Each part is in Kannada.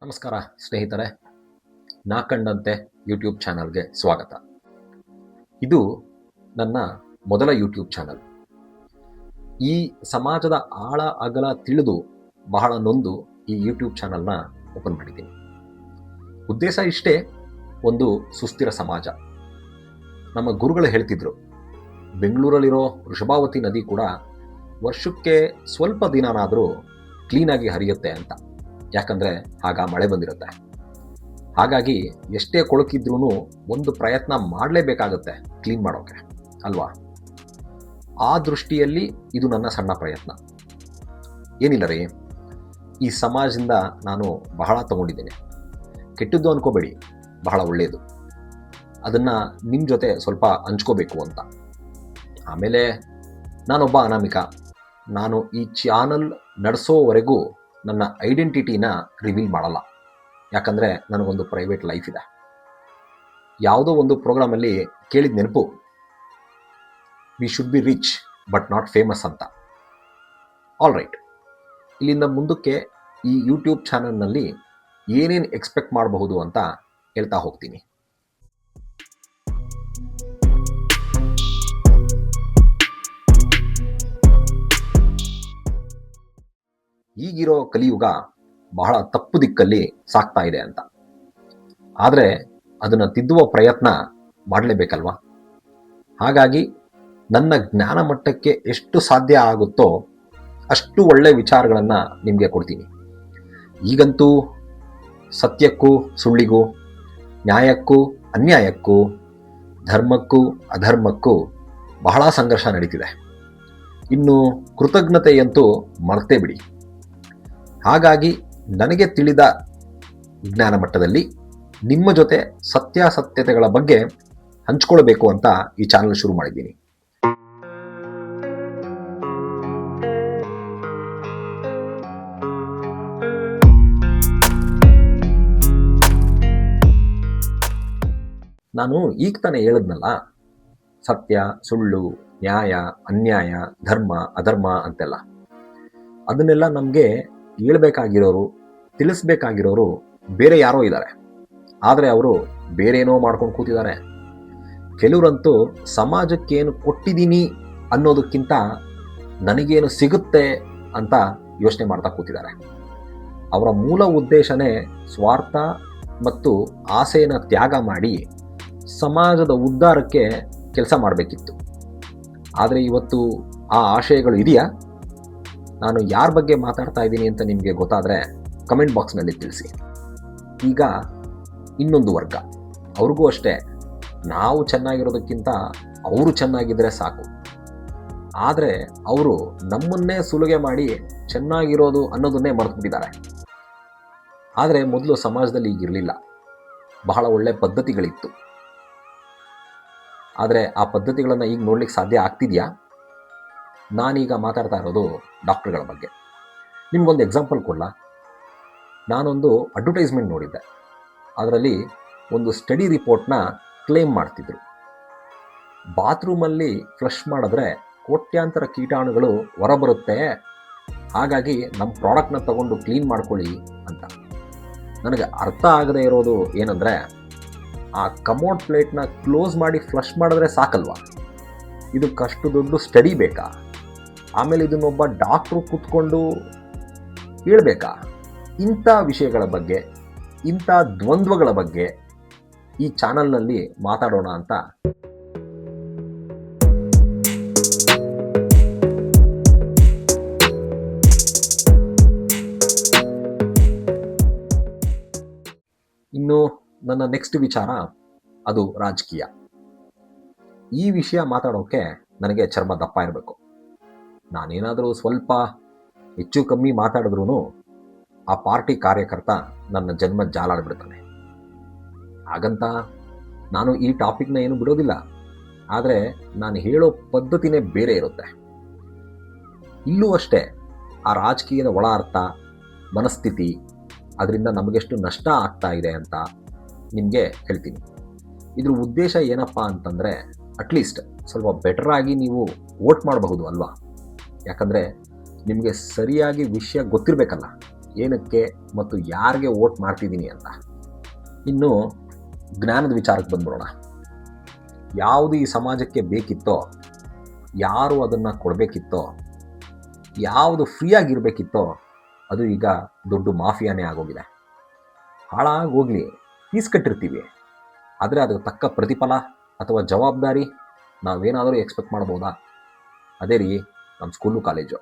ನಮಸ್ಕಾರ ಸ್ನೇಹಿತರೆ, ನಾ ಕಂಡಂತೆ ಯೂಟ್ಯೂಬ್ ಚಾನಲ್ಗೆ ಸ್ವಾಗತ. ಇದು ನನ್ನ ಮೊದಲ ಯೂಟ್ಯೂಬ್ ಚಾನಲ್. ಈ ಸಮಾಜದ ಆಳ ಅಗಲ ತಿಳಿದು ಬಹಳ ನೊಂದು ಈ ಯೂಟ್ಯೂಬ್ ಚಾನಲ್ನ ಓಪನ್ ಮಾಡಿದ್ದೀನಿ. ಉದ್ದೇಶ ಇಷ್ಟೇ, ಒಂದು ಸುಸ್ಥಿರ ಸಮಾಜ. ನಮ್ಮ ಗುರುಗಳು ಹೇಳ್ತಿದ್ರು, ಬೆಂಗಳೂರಲ್ಲಿರೋ ವೃಷಭಾವತಿ ನದಿ ಕೂಡ ವರ್ಷಕ್ಕೆ ಸ್ವಲ್ಪ ದಿನನಾದರೂ ಕ್ಲೀನಾಗಿ ಹರಿಯುತ್ತೆ ಅಂತ. ಯಾಕಂದರೆ ಆಗ ಮಳೆ ಬಂದಿರುತ್ತೆ. ಹಾಗಾಗಿ ಎಷ್ಟೇ ಕೊಳಕಿದ್ರೂ ಒಂದು ಪ್ರಯತ್ನ ಮಾಡಲೇಬೇಕಾಗುತ್ತೆ ಕ್ಲೀನ್ ಮಾಡೋಕ್ಕೆ ಅಲ್ವಾ. ಆ ದೃಷ್ಟಿಯಲ್ಲಿ ಇದು ನನ್ನ ಸಣ್ಣ ಪ್ರಯತ್ನ. ಏನಿಲ್ಲ ರೀ, ಈ ಸಮಾಜದಿಂದ ನಾನು ಬಹಳ ತಗೊಂಡಿದ್ದೇನೆ. ಕೆಟ್ಟದ್ದು ಅನ್ಕೋಬೇಡಿ, ಬಹಳ ಒಳ್ಳೆಯದು. ಅದನ್ನು ನಿಮ್ಮ ಜೊತೆ ಸ್ವಲ್ಪ ಹಂಚ್ಕೋಬೇಕು ಅಂತ. ಆಮೇಲೆ ನಾನೊಬ್ಬ ಅನಾಮಿಕ. ನಾನು ಈ ಚಾನಲ್ ನಡೆಸೋವರೆಗೂ ನನ್ನ ಐಡೆಂಟಿಟಿನ ರಿವೀಲ್ ಮಾಡಲ್ಲ. ಯಾಕಂದರೆ ನನಗೊಂದು ಪ್ರೈವೇಟ್ ಲೈಫ್ ಇದೆ. ಯಾವುದೋ ಒಂದು ಪ್ರೋಗ್ರಾಮಲ್ಲಿ ಕೇಳಿದ ನೆನಪು, we should be rich but not famous ಅಂತ. ಆಲ್ ರೈಟ್, ಇಲ್ಲಿಂದ ಮುಂದಕ್ಕೆ ಈ ಯೂಟ್ಯೂಬ್ ಚಾನಲ್ನಲ್ಲಿ ಏನೇನು ಎಕ್ಸ್ಪೆಕ್ಟ್ ಮಾಡಬಹುದು ಅಂತ ಹೇಳ್ತಾ ಹೋಗ್ತೀನಿ. ಈಗಿರೋ ಕಲಿಯುಗ ಬಹಳ ತಪ್ಪು ದಿಕ್ಕಲ್ಲಿ ಸಾಗ್ತಾ ಇದೆ ಅಂತ. ಆದರೆ ಅದನ್ನು ತಿದ್ದುವ ಪ್ರಯತ್ನ ಮಾಡಲೇಬೇಕಲ್ವಾ. ಹಾಗಾಗಿ ನನ್ನ ಜ್ಞಾನ ಮಟ್ಟಕ್ಕೆ ಎಷ್ಟು ಸಾಧ್ಯ ಆಗುತ್ತೋ ಅಷ್ಟು ಒಳ್ಳೆ ವಿಚಾರಗಳನ್ನು ನಿಮಗೆ ಕೊಡ್ತೀನಿ. ಈಗಂತೂ ಸತ್ಯಕ್ಕೂ ಸುಳ್ಳಿಗೂ, ನ್ಯಾಯಕ್ಕೂ ಅನ್ಯಾಯಕ್ಕೂ, ಧರ್ಮಕ್ಕೂ ಅಧರ್ಮಕ್ಕೂ ಬಹಳ ಸಂಘರ್ಷ ನಡೀತಿದೆ. ಇನ್ನು ಕೃತಜ್ಞತೆಯಂತೂ ಮರ್ತೇ ಬಿಡಿ. ಹಾಗಾಗಿ ನನಗೆ ತಿಳಿದ ಜ್ಞಾನ ಮಟ್ಟದಲ್ಲಿ ನಿಮ್ಮ ಜೊತೆ ಸತ್ಯಾಸತ್ಯತೆಗಳ ಬಗ್ಗೆ ಹಂಚ್ಕೊಳ್ಬೇಕು ಅಂತ ಈ ಚಾನಲ್ ಶುರು ಮಾಡಿದ್ದೀನಿ. ನಾನು ಈಗ ತಾನೇ ಹೇಳಿದ್ನಲ್ಲ, ಸತ್ಯ ಸುಳ್ಳು, ನ್ಯಾಯ ಅನ್ಯಾಯ, ಧರ್ಮ ಅಧರ್ಮ ಅಂತೆಲ್ಲ. ಅದನ್ನೆಲ್ಲ ನಮಗೆ ಹೇಳ್ಬೇಕಾಗಿರೋರು, ತಿಳಿಸ್ಬೇಕಾಗಿರೋರು ಬೇರೆ ಯಾರೋ ಇದ್ದಾರೆ. ಆದರೆ ಅವರು ಬೇರೇನೋ ಮಾಡ್ಕೊಂಡು ಕೂತಿದ್ದಾರೆ. ಕೆಲವರಂತೂ ಸಮಾಜಕ್ಕೇನು ಕೊಟ್ಟಿದ್ದೀನಿ ಅನ್ನೋದಕ್ಕಿಂತ ನನಗೇನು ಸಿಗುತ್ತೆ ಅಂತ ಯೋಚನೆ ಮಾಡ್ತಾ ಕೂತಿದ್ದಾರೆ. ಅವರ ಮೂಲ ಉದ್ದೇಶನೇ ಸ್ವಾರ್ಥ ಮತ್ತು ಆಸೆಯನ್ನು ತ್ಯಾಗ ಮಾಡಿ ಸಮಾಜದ ಉದ್ಧಾರಕ್ಕೆ ಕೆಲಸ ಮಾಡಬೇಕಿತ್ತು. ಆದರೆ ಇವತ್ತು ಆ ಆಶಯಗಳು ಇದೆಯಾ? ನಾನು ಯಾರ ಬಗ್ಗೆ ಮಾತಾಡ್ತಾ ಇದ್ದೀನಿ ಅಂತ ನಿಮಗೆ ಗೊತ್ತಾದರೆ ಕಮೆಂಟ್ ಬಾಕ್ಸ್ನಲ್ಲಿ ತಿಳಿಸಿ. ಈಗ ಇನ್ನೊಂದು ವರ್ಗ, ಅವ್ರಿಗೂ ಅಷ್ಟೇ, ನಾವು ಚೆನ್ನಾಗಿರೋದಕ್ಕಿಂತ ಅವರು ಚೆನ್ನಾಗಿದ್ದರೆ ಸಾಕು. ಆದರೆ ಅವರು ನಮ್ಮನ್ನೇ ಸುಲಿಗೆ ಮಾಡಿ ಚೆನ್ನಾಗಿರೋದು ಅನ್ನೋದನ್ನೇ ಮರೆತುಬಿಟ್ಟಿದ್ದಾರೆ. ಆದರೆ ಮೊದಲು ಸಮಾಜದಲ್ಲಿ ಈಗಿರಲಿಲ್ಲ, ಬಹಳ ಒಳ್ಳೆ ಪದ್ಧತಿಗಳಿತ್ತು. ಆದರೆ ಆ ಪದ್ಧತಿಗಳನ್ನು ಈಗ ನೋಡ್ಲಿಕ್ಕೆ ಸಾಧ್ಯ ಆಗ್ತಿದೆಯಾ? ನಾನೀಗ ಮಾತಾಡ್ತಾ ಇರೋದು ಡಾಕ್ಟ್ರುಗಳ ಬಗ್ಗೆ. ನಿಮಗೊಂದು ಎಕ್ಸಾಂಪಲ್ ಕೊಡಲ. ನಾನೊಂದು ಅಡ್ವರ್ಟೈಸ್ಮೆಂಟ್ ನೋಡಿದ್ದೆ. ಅದರಲ್ಲಿ ಒಂದು ಸ್ಟಡಿ ರಿಪೋರ್ಟ್ನ ಕ್ಲೇಮ್ ಮಾಡ್ತಿದ್ರು. ಬಾತ್ರೂಮಲ್ಲಿ ಫ್ಲಶ್ ಮಾಡಿದ್ರೆ ಕೋಟ್ಯಾಂತರ ಕೀಟಾಣುಗಳು ಹೊರಬರುತ್ತೆ, ಹಾಗಾಗಿ ನಮ್ಮ ಪ್ರಾಡಕ್ಟ್ನ ತಗೊಂಡು ಕ್ಲೀನ್ ಮಾಡ್ಕೊಳ್ಳಿ ಅಂತ. ನನಗೆ ಅರ್ಥ ಆಗದೆ ಇರೋದು ಏನಂದರೆ, ಆ ಕಮೋಡ್ ಪ್ಲೇಟ್ನ ಕ್ಲೋಸ್ ಮಾಡಿ ಫ್ಲಶ್ ಮಾಡಿದ್ರೆ ಸಾಕಲ್ವಾ? ಇದಕ್ಕಷ್ಟು ದೊಡ್ಡ ಸ್ಟಡಿ ಬೇಕಾ? ಆಮೇಲೆ ಇದನ್ನೊಬ್ಬ ಡಾಕ್ಟ್ರು ಕೂತ್ಕೊಂಡು ಹೇಳ್ಬೇಕಾ? ಇಂಥ ವಿಷಯಗಳ ಬಗ್ಗೆ, ಇಂಥ ದ್ವಂದ್ವಗಳ ಬಗ್ಗೆ ಈ ಚಾನಲ್ನಲ್ಲಿ ಮಾತಾಡೋಣ ಅಂತ ಇನ್ನು ನನ್ನ ನೆಕ್ಸ್ಟ್ ವಿಚಾರ, ಅದು ರಾಜಕೀಯ. ಈ ವಿಷಯ ಮಾತಾಡೋಕ್ಕೆ ನನಗೆ ಚರ್ಮ ದಪ್ಪ ಇರಬೇಕು. ನಾನೇನಾದರೂ ಸ್ವಲ್ಪ ಹೆಚ್ಚು ಕಮ್ಮಿ ಮಾತಾಡಿದ್ರೂ ಆ ಪಾರ್ಟಿ ಕಾರ್ಯಕರ್ತ ನನ್ನ ಜನ್ಮ ಜಾಲಾಡ್ಬಿಡ್ತಾನೆ. ಹಾಗಂತ ನಾನು ಈ ಟಾಪಿಕ್ನ ಏನು ಬಿಡೋದಿಲ್ಲ. ಆದರೆ ನಾನು ಹೇಳೋ ಪದ್ಧತಿನೇ ಬೇರೆ ಇರುತ್ತೆ. ಇಲ್ಲೂ ಅಷ್ಟೇ, ಆ ರಾಜಕೀಯದ ಒಳ ಅರ್ಥ, ಮನಸ್ಥಿತಿ, ಅದರಿಂದ ನಮಗೆಷ್ಟು ನಷ್ಟ ಆಗ್ತಾ ಇದೆ ಅಂತ ನಿಮಗೆ ಹೇಳ್ತೀನಿ. ಇದ್ರ ಉದ್ದೇಶ ಏನಪ್ಪ ಅಂತಂದರೆ, ಅಟ್ಲೀಸ್ಟ್ ಸ್ವಲ್ಪ ಬೆಟರಾಗಿ ನೀವು ವೋಟ್ ಮಾಡಬಹುದು ಅಲ್ವಾ. ಯಾಕಂದರೆ ನಿಮಗೆ ಸರಿಯಾಗಿ ವಿಷಯ ಗೊತ್ತಿರಬೇಕಲ್ಲ. ಏನಕ್ಕೆ ಮತ್ತು ಯಾರಿಗೆ ವೋಟ್ ಮಾಡ್ತಿದ್ದೀನಿ ಅಂತ. ಇನ್ನು ಜ್ಞಾನದ ವಿಚಾರಕ್ಕೆ ಬಂದ್ಬಿಡೋಣ. ಯಾವುದು ಈ ಸಮಾಜಕ್ಕೆ ಬೇಕಿತ್ತೋ, ಯಾರು ಅದನ್ನು ಕೊಡಬೇಕಿತ್ತೋ, ಯಾವುದು ಫ್ರೀಯಾಗಿರಬೇಕಿತ್ತೋ ಅದು ಈಗ ದೊಡ್ಡ ಮಾಫಿಯಾನೇ ಆಗೋಗಿದೆ. ಹಾಳಾಗೋಗ್ಲಿ, ಫೀಸ್ ಕಟ್ಟಿರ್ತೀವಿ, ಆದರೆ ಅದಕ್ಕೆ ತಕ್ಕ ಪ್ರತಿಫಲ ಅಥವಾ ಜವಾಬ್ದಾರಿ ನಾವೇನಾದರೂ ಎಕ್ಸ್ಪೆಕ್ಟ್ ಮಾಡ್ಬೋದಾ? ಅದೇ ರೀ ನಮ್ಮ ಸ್ಕೂಲು ಕಾಲೇಜು.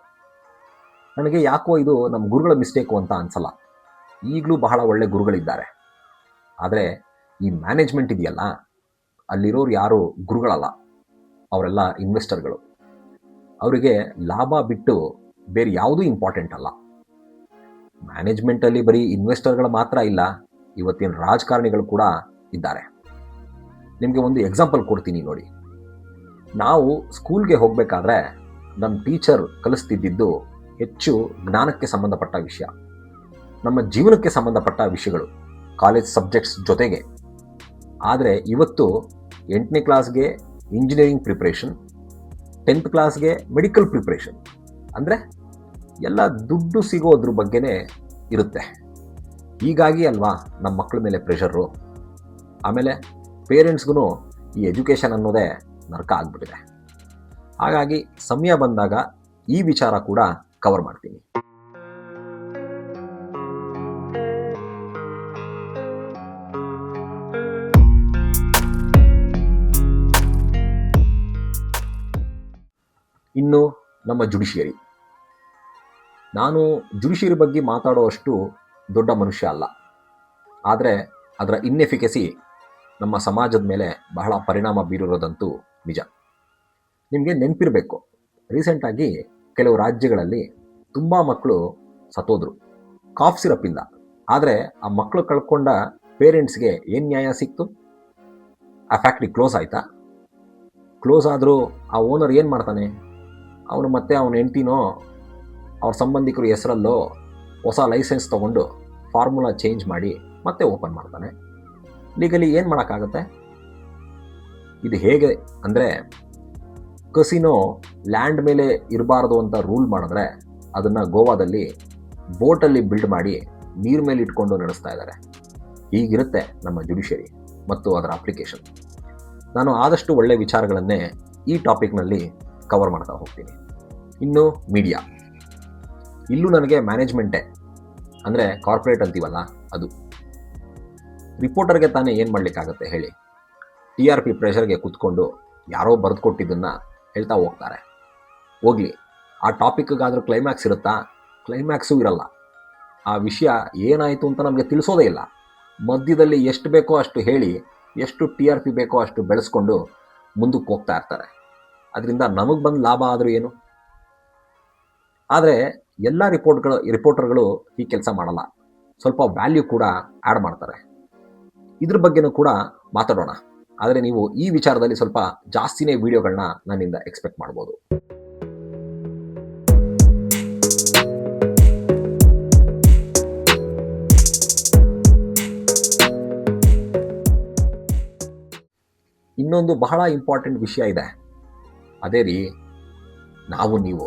ನನಗೆ ಯಾಕೋ ಇದು ನಮ್ಮ ಗುರುಗಳ ಮಿಸ್ಟೇಕು ಅಂತ ಅನಿಸಲ್ಲ. ಈಗಲೂ ಬಹಳ ಒಳ್ಳೆ ಗುರುಗಳಿದ್ದಾರೆ. ಆದರೆ ಈ ಮ್ಯಾನೇಜ್ಮೆಂಟ್ ಇದೆಯಲ್ಲ, ಅಲ್ಲಿರೋರು ಯಾರು ಗುರುಗಳಲ್ಲ, ಅವರೆಲ್ಲ ಇನ್ವೆಸ್ಟರ್ಗಳು. ಅವರಿಗೆ ಲಾಭ ಬಿಟ್ಟು ಬೇರೆ ಯಾವುದೂ ಇಂಪಾರ್ಟೆಂಟ್ ಅಲ್ಲ. ಮ್ಯಾನೇಜ್ಮೆಂಟಲ್ಲಿ ಬರೀ ಇನ್ವೆಸ್ಟರ್ಗಳು ಮಾತ್ರ ಇಲ್ಲ, ಇವತ್ತಿನ ರಾಜಕಾರಣಿಗಳು ಕೂಡ ಇದ್ದಾರೆ. ನಿಮಗೆ ಒಂದು ಎಕ್ಸಾಂಪಲ್ ಕೊಡ್ತೀನಿ ನೋಡಿ. ನಾವು ಸ್ಕೂಲ್ಗೆ ಹೋಗಬೇಕಾದ್ರೆ ನಮ್ಮ ಟೀಚರ್ ಕಲಿಸ್ತಿದ್ದಿದ್ದು ಹೆಚ್ಚು ಜ್ಞಾನಕ್ಕೆ ಸಂಬಂಧಪಟ್ಟ ವಿಷಯ, ನಮ್ಮ ಜೀವನಕ್ಕೆ ಸಂಬಂಧಪಟ್ಟ ವಿಷಯಗಳು, ಕಾಲೇಜ್ ಸಬ್ಜೆಕ್ಟ್ಸ್ ಜೊತೆಗೆ. ಆದರೆ ಇವತ್ತು 8ನೇ ಕ್ಲಾಸ್ಗೆ ಇಂಜಿನಿಯರಿಂಗ್ ಪ್ರಿಪ್ರೇಷನ್, 10th ಕ್ಲಾಸ್ಗೆ ಮೆಡಿಕಲ್ ಪ್ರಿಪ್ರೇಷನ್, ಅಂದರೆ ಎಲ್ಲ ದುಡ್ಡು ಸಿಗೋದ್ರ ಬಗ್ಗೆನೇ ಇರುತ್ತೆ. ಹೀಗಾಗಿ ಅಲ್ವಾ ನಮ್ಮ ಮಕ್ಕಳ ಮೇಲೆ ಪ್ರೆಷರು. ಆಮೇಲೆ ಪೇರೆಂಟ್ಸ್ಗೂ ಈ ಎಜುಕೇಷನ್ ಅನ್ನೋದೇ ನರಕ ಆಗಿಬಿಟ್ಟಿದೆ. ಹಾಗಾಗಿ ಸಮಯ ಬಂದಾಗ ಈ ವಿಚಾರ ಕೂಡ ಕವರ್ ಮಾಡ್ತೀನಿ. ಇನ್ನು ನಮ್ಮ ಜುಡಿಷಿಯರಿ. ನಾನು ಜುಡಿಷಿಯರಿ ಬಗ್ಗೆ ಮಾತಾಡೋಷ್ಟು ದೊಡ್ಡ ಮನುಷ್ಯ ಅಲ್ಲ, ಆದರೆ ಅದರ ಇನ್ಎಫಿಕಸಿ ನಮ್ಮ ಸಮಾಜದ ಮೇಲೆ ಬಹಳ ಪರಿಣಾಮ ಬೀರಿರೋದಂತೂ ನಿಜ. ನಿಮಗೆ ನೆನಪಿರಬೇಕು, ರೀಸೆಂಟಾಗಿ ಕೆಲವು ರಾಜ್ಯಗಳಲ್ಲಿ ತುಂಬ ಮಕ್ಕಳು ಸತ್ತೋದ್ರು ಕಾಫ್ ಸಿರಪ್ಪಿಂದ. ಆದರೆ ಆ ಮಕ್ಕಳು ಕಳ್ಕೊಂಡ ಪೇರೆಂಟ್ಸ್ಗೆ ಏನು ನ್ಯಾಯ ಸಿಕ್ತು? ಆ ಫ್ಯಾಕ್ಟ್ರಿ ಕ್ಲೋಸ್ ಆಯಿತಾ? ಕ್ಲೋಸ್ ಆದರೂ ಆ ಓನರ್ ಏನು ಮಾಡ್ತಾನೆ? ಅವನು ಮತ್ತೆ ಅವನ ಹೆಂಡ್ತಿನೋ ಅವ್ರ ಸಂಬಂಧಿಕರು ಹೆಸರಲ್ಲೋ ಹೊಸ ಲೈಸೆನ್ಸ್ ತೊಗೊಂಡು ಫಾರ್ಮುಲಾ ಚೇಂಜ್ ಮಾಡಿ ಮತ್ತೆ ಓಪನ್ ಮಾಡ್ತಾನೆ. ಲೀಗಲಿ ಏನು ಮಾಡೋಕ್ಕಾಗತ್ತೆ? ಇದು ಹೇಗೆ ಅಂದರೆ, ಕಸಿನೋ ಲ್ಯಾಂಡ್ ಮೇಲೆ ಇರಬಾರ್ದು ಅಂತ ರೂಲ್ ಮಾಡಿದ್ರೆ ಅದನ್ನು ಗೋವಾದಲ್ಲಿ ಬೋಟಲ್ಲಿ ಬಿಲ್ಡ್ ಮಾಡಿ ನೀರು ಮೇಲೆ ಇಟ್ಕೊಂಡು ನಡೆಸ್ತಾ ಇದ್ದಾರೆ. ಹೀಗಿರುತ್ತೆ ನಮ್ಮ ಜುಡಿಷಿಯರಿ ಮತ್ತು ಅದರ ಅಪ್ಲಿಕೇಶನ್. ನಾನು ಆದಷ್ಟು ಒಳ್ಳೆಯ ವಿಚಾರಗಳನ್ನೇ ಈ ಟಾಪಿಕ್ನಲ್ಲಿ ಕವರ್ ಮಾಡ್ತಾ ಹೋಗ್ತೀನಿ. ಇನ್ನು ಮೀಡಿಯಾ. ಇಲ್ಲೂ ನನಗೆ ಮ್ಯಾನೇಜ್ಮೆಂಟೇ, ಅಂದರೆ ಕಾರ್ಪೊರೇಟ್ ಅಂತೀವಲ್ಲ ಅದು. ರಿಪೋರ್ಟರ್ಗೆ ತಾನೇ ಏನು ಮಾಡಲಿಕ್ಕಾಗತ್ತೆ ಹೇಳಿ? TRP ಪ್ರೆಷರ್ಗೆ ಕೂತ್ಕೊಂಡು ಯಾರೋ ಬರೆದು ಕೊಟ್ಟಿದ್ದನ್ನು ಹೇಳ್ತಾ ಹೋಗ್ತಾರೆ. ಹೋಗಲಿ, ಆ ಟಾಪಿಕ್ಗಾದರೂ ಕ್ಲೈಮ್ಯಾಕ್ಸ್ ಇರುತ್ತಾ? ಕ್ಲೈಮ್ಯಾಕ್ಸು ಇರಲ್ಲ. ಆ ವಿಷಯ ಏನಾಯಿತು ಅಂತ ನಮಗೆ ತಿಳಿಸೋದೇ ಇಲ್ಲ. ಮಧ್ಯದಲ್ಲಿ ಎಷ್ಟು ಬೇಕೋ ಅಷ್ಟು ಹೇಳಿ, ಎಷ್ಟು TRP ಬೇಕೋ ಅಷ್ಟು ಬೆಳೆಸ್ಕೊಂಡು ಮುಂದಕ್ಕೆ ಹೋಗ್ತಾ ಇರ್ತಾರೆ. ಅದರಿಂದ ನಮಗೆ ಬಂದ ಲಾಭ ಆದರೂ ಏನು? ಆದರೆ ಎಲ್ಲ ರಿಪೋರ್ಟರ್ಗಳು ಈ ಕೆಲಸ ಮಾಡಲ್ಲ. ಸ್ವಲ್ಪ ವ್ಯಾಲ್ಯೂ ಕೂಡ ಆ್ಯಡ್ ಮಾಡ್ತಾರೆ. ಇದ್ರ ಬಗ್ಗೆನೂ ಕೂಡ ಮಾತಾಡೋಣ. ಆದರೆ ನೀವು ಈ ವಿಚಾರದಲ್ಲಿ ಸ್ವಲ್ಪ ಜಾಸ್ತಿನೇ ವಿಡಿಯೋಗಳನ್ನ ನನ್ನಿಂದ ಎಕ್ಸ್ಪೆಕ್ಟ್ ಮಾಡ್ಬೋದು. ಇನ್ನೊಂದು ಬಹಳ ಇಂಪಾರ್ಟೆಂಟ್ ವಿಷಯ ಇದೆ. ಅದೇ ರೀ, ನಾವು ನೀವು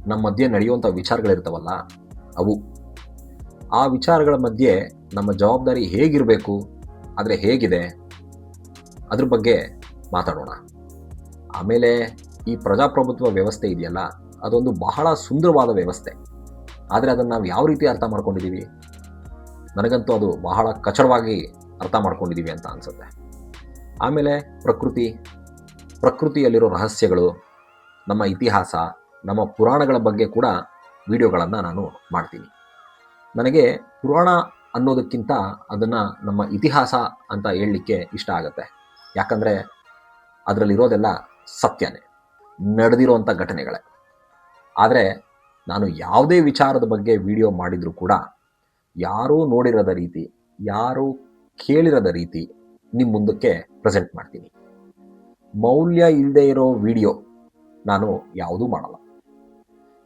ನಮ್ಮ ಮಧ್ಯೆ ನಡೆಯುವಂಥ ವಿಚಾರಗಳಿರ್ತಾವಲ್ಲ ಅವು. ಆ ವಿಚಾರಗಳ ಮಧ್ಯೆ ನಮ್ಮ ಜವಾಬ್ದಾರಿ ಹೇಗಿರಬೇಕು, ಆದರೆ ಹೇಗಿದೆ, ಅದ್ರ ಬಗ್ಗೆ ಮಾತಾಡೋಣ. ಆಮೇಲೆ ಈ ಪ್ರಜಾಪ್ರಭುತ್ವ ವ್ಯವಸ್ಥೆ ಇದೆಯಲ್ಲ, ಅದೊಂದು ಬಹಳ ಸುಂದರವಾದ ವ್ಯವಸ್ಥೆ. ಆದರೆ ಅದನ್ನು ನಾವು ಯಾವ ರೀತಿ ಅರ್ಥ ಮಾಡ್ಕೊಂಡಿದ್ದೀವಿ? ನನಗಂತೂ ಅದು ಬಹಳ ಕಚಡವಾಗಿ ಅರ್ಥ ಮಾಡ್ಕೊಂಡಿದ್ದೀವಿ ಅಂತ ಅನಿಸುತ್ತೆ. ಆಮೇಲೆ ಪ್ರಕೃತಿಯಲ್ಲಿರೋ ರಹಸ್ಯಗಳು, ನಮ್ಮ ಇತಿಹಾಸ, ನಮ್ಮ ಪುರಾಣಗಳ ಬಗ್ಗೆ ಕೂಡ ವಿಡಿಯೋಗಳನ್ನು ನಾನು ಮಾಡ್ತೀನಿ. ನನಗೆ ಪುರಾಣ ಅನ್ನೋದಕ್ಕಿಂತ ಅದನ್ನು ನಮ್ಮ ಇತಿಹಾಸ ಅಂತ ಹೇಳಲಿಕ್ಕೆ ಇಷ್ಟ ಆಗುತ್ತೆ. ಯಾಕಂದರೆ ಅದರಲ್ಲಿರೋದೆಲ್ಲ ಸತ್ಯನೇ, ನಡೆದಿರೋವಂಥ ಘಟನೆಗಳೇ. ಆದರೆ ನಾನು ಯಾವುದೇ ವಿಚಾರದ ಬಗ್ಗೆ ವಿಡಿಯೋ ಮಾಡಿದರೂ ಕೂಡ ಯಾರೂ ನೋಡಿರದ ರೀತಿ, ಯಾರೂ ಕೇಳಿರದ ರೀತಿ ನಿಮ್ಮ ಮುಂದಕ್ಕೆ ಪ್ರೆಸೆಂಟ್ ಮಾಡ್ತೀನಿ. ಮೌಲ್ಯ ಇಲ್ಲದೆ ಇರೋ ವಿಡಿಯೋ ನಾನು ಯಾವುದೂ ಮಾಡಲ್ಲ.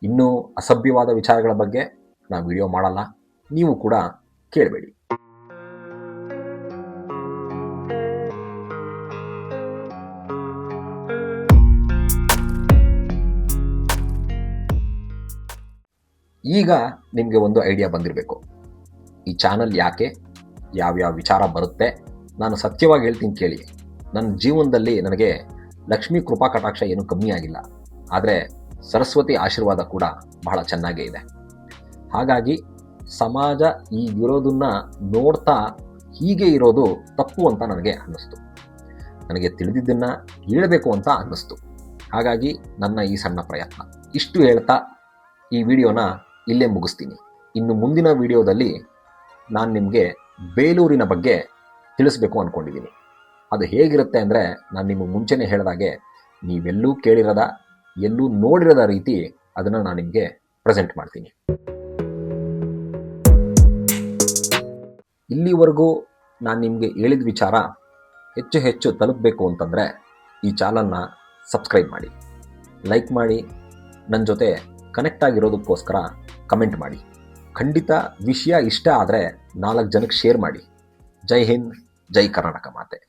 ಇನ್ನೂ ಅಸಭ್ಯವಾದ ವಿಚಾರಗಳ ಬಗ್ಗೆ ನಾನು ವಿಡಿಯೋ ಮಾಡಲ್ಲ, ನೀವು ಕೂಡ ಕೇಳಬೇಡಿ. ಈಗ ನಿಮಗೆ ಒಂದು ಐಡಿಯಾ ಬಂದಿರಬೇಕು, ಈ ಚಾನಲ್ ಯಾಕೆ, ಯಾವ್ಯಾವ ವಿಚಾರ ಬರುತ್ತೆ. ನಾನು ಸತ್ಯವಾಗಿ ಹೇಳ್ತೀನಿ ಕೇಳಿ. ನನ್ನ ಜೀವನದಲ್ಲಿ ನನಗೆ ಲಕ್ಷ್ಮೀ ಕೃಪಾ ಕಟಾಕ್ಷ ಏನೂ ಕಮ್ಮಿ ಆಗಿಲ್ಲ, ಆದರೆ ಸರಸ್ವತಿ ಆಶೀರ್ವಾದ ಕೂಡ ಬಹಳ ಚೆನ್ನಾಗೇ ಇದೆ. ಹಾಗಾಗಿ ಸಮಾಜ ಈಗಿರೋದನ್ನ ನೋಡ್ತಾ ಹೀಗೆ ಇರೋದು ತಪ್ಪು ಅಂತ ನನಗೆ ಅನ್ನಿಸ್ತು. ನನಗೆ ತಿಳಿದಿದ್ದನ್ನು ಹೇಳಬೇಕು ಅಂತ ಅನ್ನಿಸ್ತು. ಹಾಗಾಗಿ ನನ್ನ ಈ ಸಣ್ಣ ಪ್ರಯತ್ನ. ಇಷ್ಟು ಹೇಳ್ತಾ ಈ ವಿಡಿಯೋನ ಇಲ್ಲೇ ಮುಗಿಸ್ತೀನಿ. ಇನ್ನು ಮುಂದಿನ ವಿಡಿಯೋದಲ್ಲಿ ನಾನು ನಿಮಗೆ ಬೇಲೂರಿನ ಬಗ್ಗೆ ತಿಳಿಸ್ಬೇಕು ಅಂದ್ಕೊಂಡಿದ್ದೀನಿ. ಅದು ಹೇಗಿರುತ್ತೆ ಅಂದರೆ, ನಾನು ನಿಮಗೆ ಮುಂಚೆನೇ ಹೇಳಿದಾಗೆ ನೀವೆಲ್ಲೂ ಕೇಳಿರದ, ಎಲ್ಲೂ ನೋಡಿರದ ರೀತಿ ಅದನ್ನು ನಾನು ನಿಮಗೆ ಪ್ರೆಸೆಂಟ್ ಮಾಡ್ತೀನಿ. ಇಲ್ಲಿವರೆಗೂ ನಾನು ನಿಮಗೆ ಹೇಳಿದ ವಿಚಾರ ಹೆಚ್ಚು ಹೆಚ್ಚು ತಲುಪಬೇಕು ಅಂತಂದರೆ ಈ ಚಾನಲ್ನ ಸಬ್ಸ್ಕ್ರೈಬ್ ಮಾಡಿ, ಲೈಕ್ ಮಾಡಿ, ನನ್ನ ಜೊತೆ ಕನೆಕ್ಟ್ ಆಗಿರೋದಕ್ಕೋಸ್ಕರ ಕಮೆಂಟ್ ಮಾಡಿ. ಖಂಡಿತ ವಿಷಯ ಇಷ್ಟ ಆದರೆ 4 ಜನಕ್ಕೆ ಶೇರ್ ಮಾಡಿ. ಜೈ ಹಿಂದ್, ಜೈ ಕರ್ನಾಟಕ ಮಾತೆ.